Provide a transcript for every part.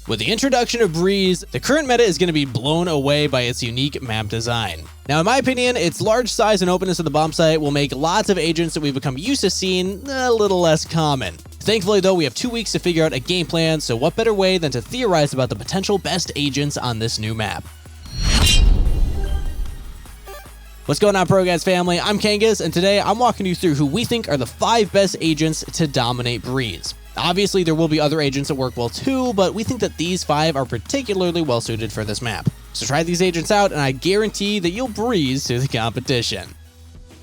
With the introduction of Breeze, the current meta is going to be blown away by its unique map design. Now, in my opinion, its large size and openness of the bomb site will make lots of agents that we've become used to seeing a little less common. Thankfully, though, we have 2 weeks to figure out a game plan, so what better way than to theorize about the potential best agents on this new map. What's going on, ProGuides family? I'm Kangas, and today I'm walking you through who we think are the 5 best agents to dominate Breeze. Obviously, there will be other agents that work well too, but we think that these 5 are particularly well suited for this map. So try these agents out, and I guarantee that you'll breeze through the competition.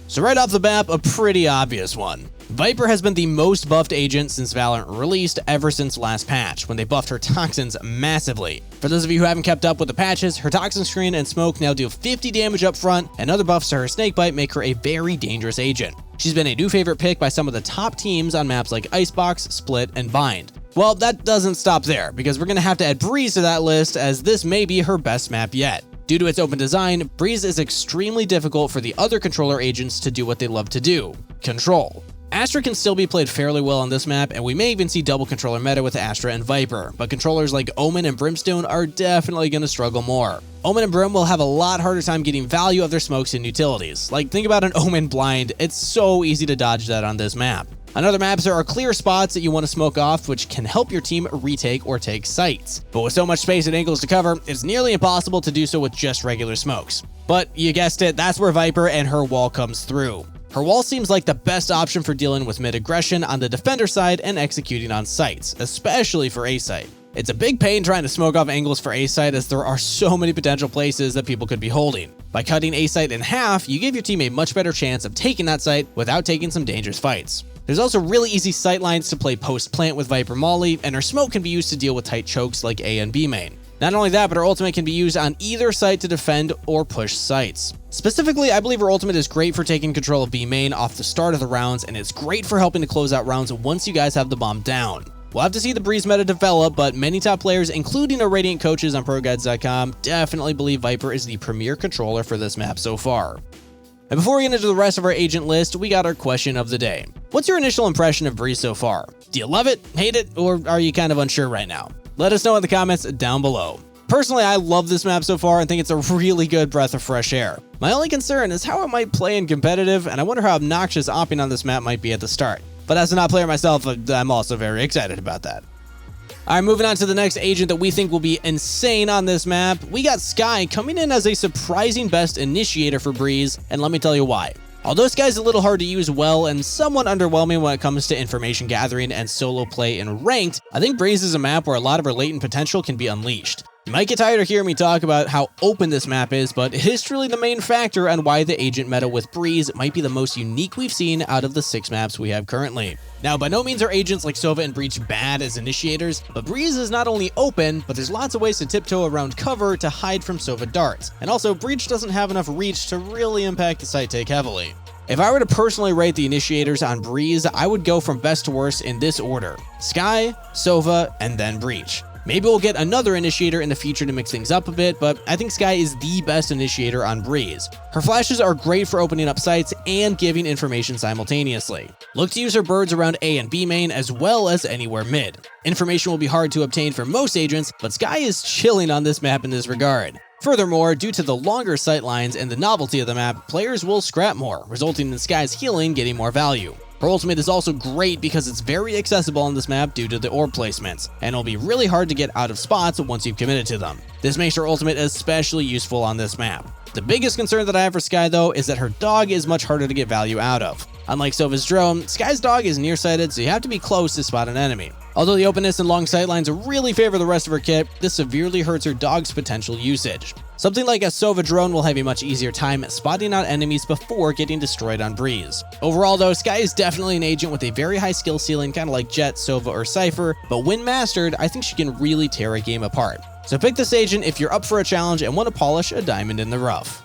So right off the bat, a pretty obvious one. Viper has been the most buffed agent since Valorant released ever since last patch, when they buffed her toxins massively. For those of you who haven't kept up with the patches, her toxin screen and smoke now deal 50 damage up front, and other buffs to her snakebite make her a very dangerous agent. She's been a new favorite pick by some of the top teams on maps like Icebox, Split, and Bind. Well, that doesn't stop there, because we're going to have to add Breeze to that list, as this may be her best map yet. Due to its open design, Breeze is extremely difficult for the other controller agents to do what they love to do: control. Astra can still be played fairly well on this map, and we may even see double controller meta with Astra and Viper, but controllers like Omen and Brimstone are definitely going to struggle more. Omen and Brim will have a lot harder time getting value of their smokes and utilities. Like, think about an Omen blind, it's so easy to dodge that on this map. On other maps, there are clear spots that you want to smoke off, which can help your team retake or take sites. But with so much space and angles to cover, it's nearly impossible to do so with just regular smokes. But you guessed it, that's where Viper and her wall comes through. Her wall seems like the best option for dealing with mid-aggression on the defender side and executing on sites, especially for A-site. It's a big pain trying to smoke off angles for A-site, as there are so many potential places that people could be holding. By cutting A-site in half, you give your team a much better chance of taking that site without taking some dangerous fights. There's also really easy sight lines to play post-plant with Viper Molly, and her smoke can be used to deal with tight chokes like A and B main. Not only that, but her ultimate can be used on either site to defend or push sites. Specifically, I believe her ultimate is great for taking control of B main off the start of the rounds, and it's great for helping to close out rounds once you guys have the bomb down. We'll have to see the Breeze meta develop, but many top players, including our Radiant coaches on ProGuides.com, definitely believe Viper is the premier controller for this map so far. And before we get into the rest of our agent list, we got our question of the day. What's your initial impression of Breeze so far? Do you love it, hate it, or are you kind of unsure right now? Let us know in the comments down below. Personally, I love this map so far and think it's a really good breath of fresh air. My only concern is how it might play in competitive, and I wonder how obnoxious opping on this map might be at the start. But as a not player myself, I'm also very excited about that. Alright, moving on to the next agent that we think will be insane on this map. We got Skye coming in as a surprising best initiator for Breeze, and let me tell you why. Although Skye's a little hard to use well and somewhat underwhelming when it comes to information gathering and solo play in ranked, I think Breeze is a map where a lot of her latent potential can be unleashed. You might get tired of hearing me talk about how open this map is, but it is truly the main factor on why the agent meta with Breeze might be the most unique we've seen out of the 6 maps we have currently. Now, by no means are agents like Sova and Breach bad as initiators, but Breeze is not only open, but there's lots of ways to tiptoe around cover to hide from Sova darts. And also, Breach doesn't have enough reach to really impact the site take heavily. If I were to personally rate the initiators on Breeze, I would go from best to worst in this order: Skye, Sova, and then Breach. Maybe we'll get another initiator in the future to mix things up a bit, but I think Skye is the best initiator on Breeze. Her flashes are great for opening up sites and giving information simultaneously. Look to use her birds around A and B main as well as anywhere mid. Information will be hard to obtain for most agents, but Skye is chilling on this map in this regard. Furthermore, due to the longer sight lines and the novelty of the map, players will scrap more, resulting in Skye's healing getting more value. Her ultimate is also great because it's very accessible on this map due to the orb placements, and it'll be really hard to get out of spots once you've committed to them. This makes her ultimate especially useful on this map. The biggest concern that I have for Skye though is that her dog is much harder to get value out of. Unlike Sova's drone, Skye's dog is nearsighted, so you have to be close to spot an enemy. Although the openness and long sightlines really favor the rest of her kit, this severely hurts her dog's potential usage. Something like a Sova drone will have a much easier time spotting out enemies before getting destroyed on Breeze. Overall though, Skye is definitely an agent with a very high skill ceiling, kind of like Jet, Sova, or Cypher, but when mastered, I think she can really tear a game apart. So pick this agent if you're up for a challenge and want to polish a diamond in the rough.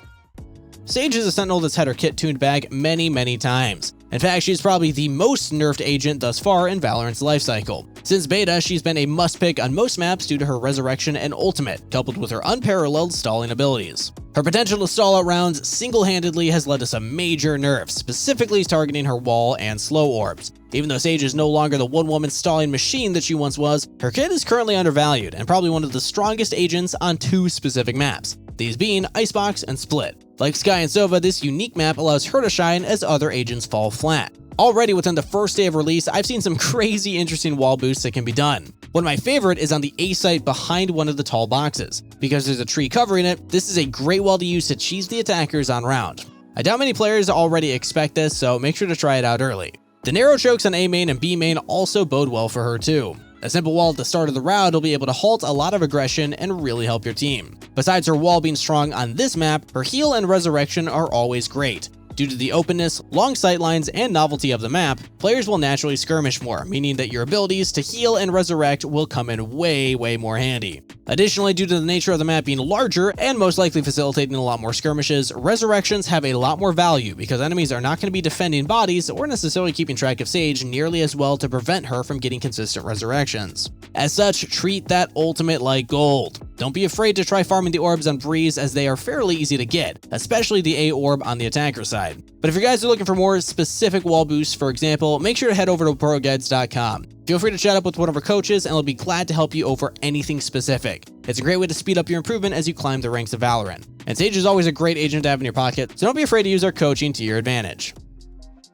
Sage is a sentinel that's had her kit tuned back many times. In fact, she's probably the most nerfed agent thus far in Valorant's lifecycle. Since beta, she's been a must-pick on most maps due to her resurrection and ultimate, coupled with her unparalleled stalling abilities. Her potential to stall out rounds single-handedly has led to some major nerfs, specifically targeting her wall and slow orbs. Even though Sage is no longer the one-woman stalling machine that she once was, her kit is currently undervalued and probably one of the strongest agents on 2 specific maps, these being Icebox and Split. Like Skye and Sova, this unique map allows her to shine as other agents fall flat. Already within the first day of release, I've seen some crazy interesting wall boosts that can be done. One of my favorite is on the A site behind one of the tall boxes. Because there's a tree covering it, this is a great wall to use to cheese the attackers on round. I doubt many players already expect this, so make sure to try it out early. The narrow chokes on A main and B main also bode well for her too. A simple wall at the start of the round will be able to halt a lot of aggression and really help your team. Besides her wall being strong on this map, her heal and resurrection are always great. Due to the openness, long sightlines, and novelty of the map, players will naturally skirmish more, meaning that your abilities to heal and resurrect will come in way more handy. Additionally, due to the nature of the map being larger and most likely facilitating a lot more skirmishes, resurrections have a lot more value because enemies are not going to be defending bodies or necessarily keeping track of Sage nearly as well to prevent her from getting consistent resurrections. As such, treat that ultimate like gold. Don't be afraid to try farming the orbs on Breeze as they are fairly easy to get, especially the A orb on the attacker side. But if you guys are looking for more specific wall boosts, for example, make sure to head over to ProGuides.com. Feel free to chat up with one of our coaches and they'll be glad to help you over anything specific. It's a great way to speed up your improvement as you climb the ranks of Valorant. And Sage is always a great agent to have in your pocket, so don't be afraid to use our coaching to your advantage.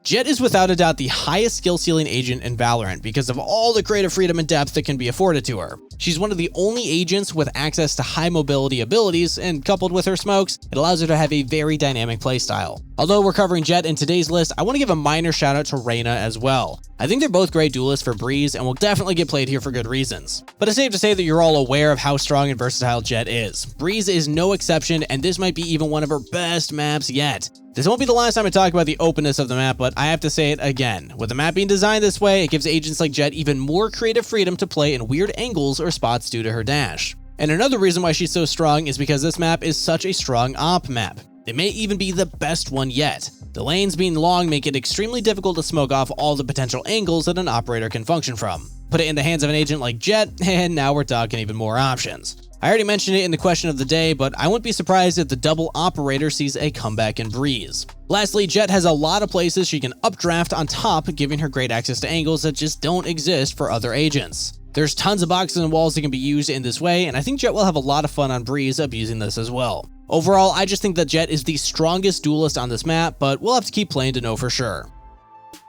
Jett is without a doubt the highest skill ceiling agent in Valorant because of all the creative freedom and depth that can be afforded to her. She's one of the only agents with access to high mobility abilities, and coupled with her smokes, it allows her to have a very dynamic playstyle. Although we're covering Jett in today's list, I want to give a minor shout out to Reyna as well. I think they're both great duelists for Breeze and will definitely get played here for good reasons. But it's safe to say that you're all aware of how strong and versatile Jett is. Breeze is no exception, and this might be even one of her best maps yet. This won't be the last time I talk about the openness of the map, but I have to say it again. With the map being designed this way, it gives agents like Jett even more creative freedom to play in weird angles or spots due to her dash. And another reason why she's so strong is because this map is such a strong op map. It may even be the best one yet. The lanes being long make it extremely difficult to smoke off all the potential angles that an operator can function from. Put it in the hands of an agent like Jett, and now we're talking even more options. I already mentioned it in the question of the day, but I wouldn't be surprised if the double operator sees a comeback in Breeze. Lastly, Jett has a lot of places she can updraft on top, giving her great access to angles that just don't exist for other agents. There's tons of boxes and walls that can be used in this way, and I think Jett will have a lot of fun on Breeze abusing this as well. Overall, I just think that Jett is the strongest duelist on this map, but we'll have to keep playing to know for sure.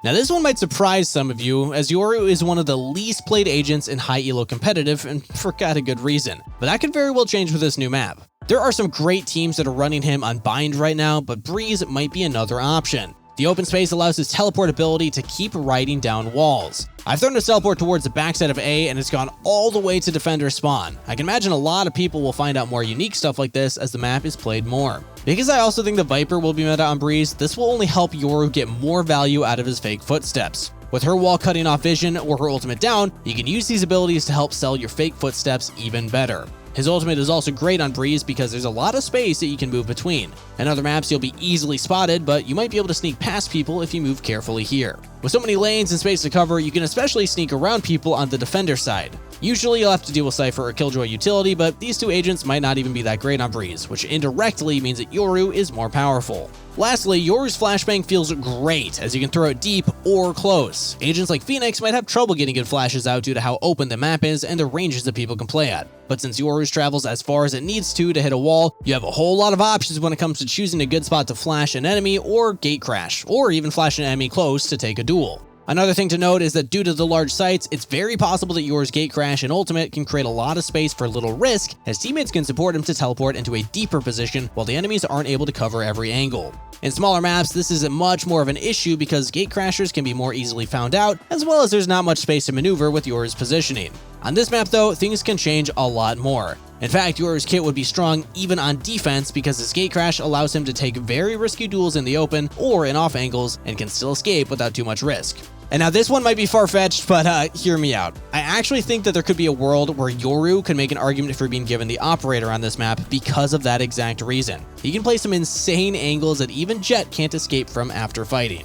Now this one might surprise some of you, as Yoru is one of the least played agents in high elo competitive, and for a good reason. But that could very well change with this new map. There are some great teams that are running him on Bind right now, but Breeze might be another option. The open space allows his teleport ability to keep riding down walls. I've thrown his teleport towards the backside of A and it's gone all the way to defender spawn. I can imagine a lot of people will find out more unique stuff like this as the map is played more. Because I also think the Viper will be meta on Breeze, this will only help Yoru get more value out of his fake footsteps. With her wall cutting off vision or her ultimate down, you can use these abilities to help sell your fake footsteps even better. His ultimate is also great on Breeze because there's a lot of space that you can move between. In other maps, you'll be easily spotted, but you might be able to sneak past people if you move carefully here. With so many lanes and space to cover, you can especially sneak around people on the defender side. Usually you'll have to deal with Cypher or Killjoy utility, but these two agents might not even be that great on Breeze, which indirectly means that Yoru is more powerful. Lastly, Yoru's flashbang feels great as you can throw it deep or close. Agents like Phoenix might have trouble getting good flashes out due to how open the map is and the ranges that people can play at. But since Yoru's travels as far as it needs to hit a wall, you have a whole lot of options when it comes to choosing a good spot to flash an enemy or gate crash, or even flash an enemy close to take a duel. Another thing to note is that due to the large sites, it's very possible that Yoru's gate crash and ultimate can create a lot of space for little risk, as teammates can support him to teleport into a deeper position while the enemies aren't able to cover every angle. In smaller maps, this is much more of an issue because gate crashers can be more easily found out, as well as there's not much space to maneuver with Yoru's positioning. On this map though, things can change a lot more. In fact, Yoru's kit would be strong even on defense because his gate crash allows him to take very risky duels in the open or in off angles and can still escape without too much risk. And now this one might be far-fetched, but hear me out. I actually think that there could be a world where Yoru could make an argument for being given the operator on this map because of that exact reason. He can play some insane angles that even Jett can't escape from after fighting.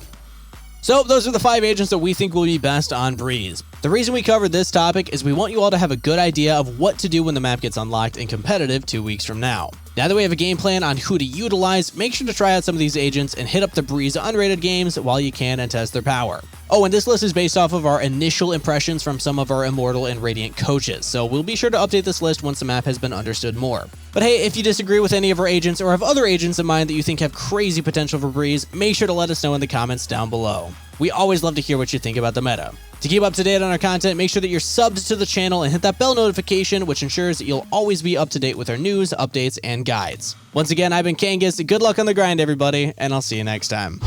So those are the 5 agents that we think will be best on Breeze. The reason we covered this topic is we want you all to have a good idea of what to do when the map gets unlocked in competitive 2 weeks from now. Now that we have a game plan on who to utilize, make sure to try out some of these agents and hit up the Breeze unrated games while you can and test their power. Oh, and this list is based off of our initial impressions from some of our Immortal and Radiant coaches, so we'll be sure to update this list once the map has been understood more. But hey, if you disagree with any of our agents or have other agents in mind that you think have crazy potential for Breeze, make sure to let us know in the comments down below. We always love to hear what you think about the meta. To keep up to date on our content, make sure that you're subbed to the channel and hit that bell notification, which ensures that you'll always be up to date with our news, updates, and guides. Once again, I've been Kangas. Good luck on the grind, everybody, and I'll see you next time.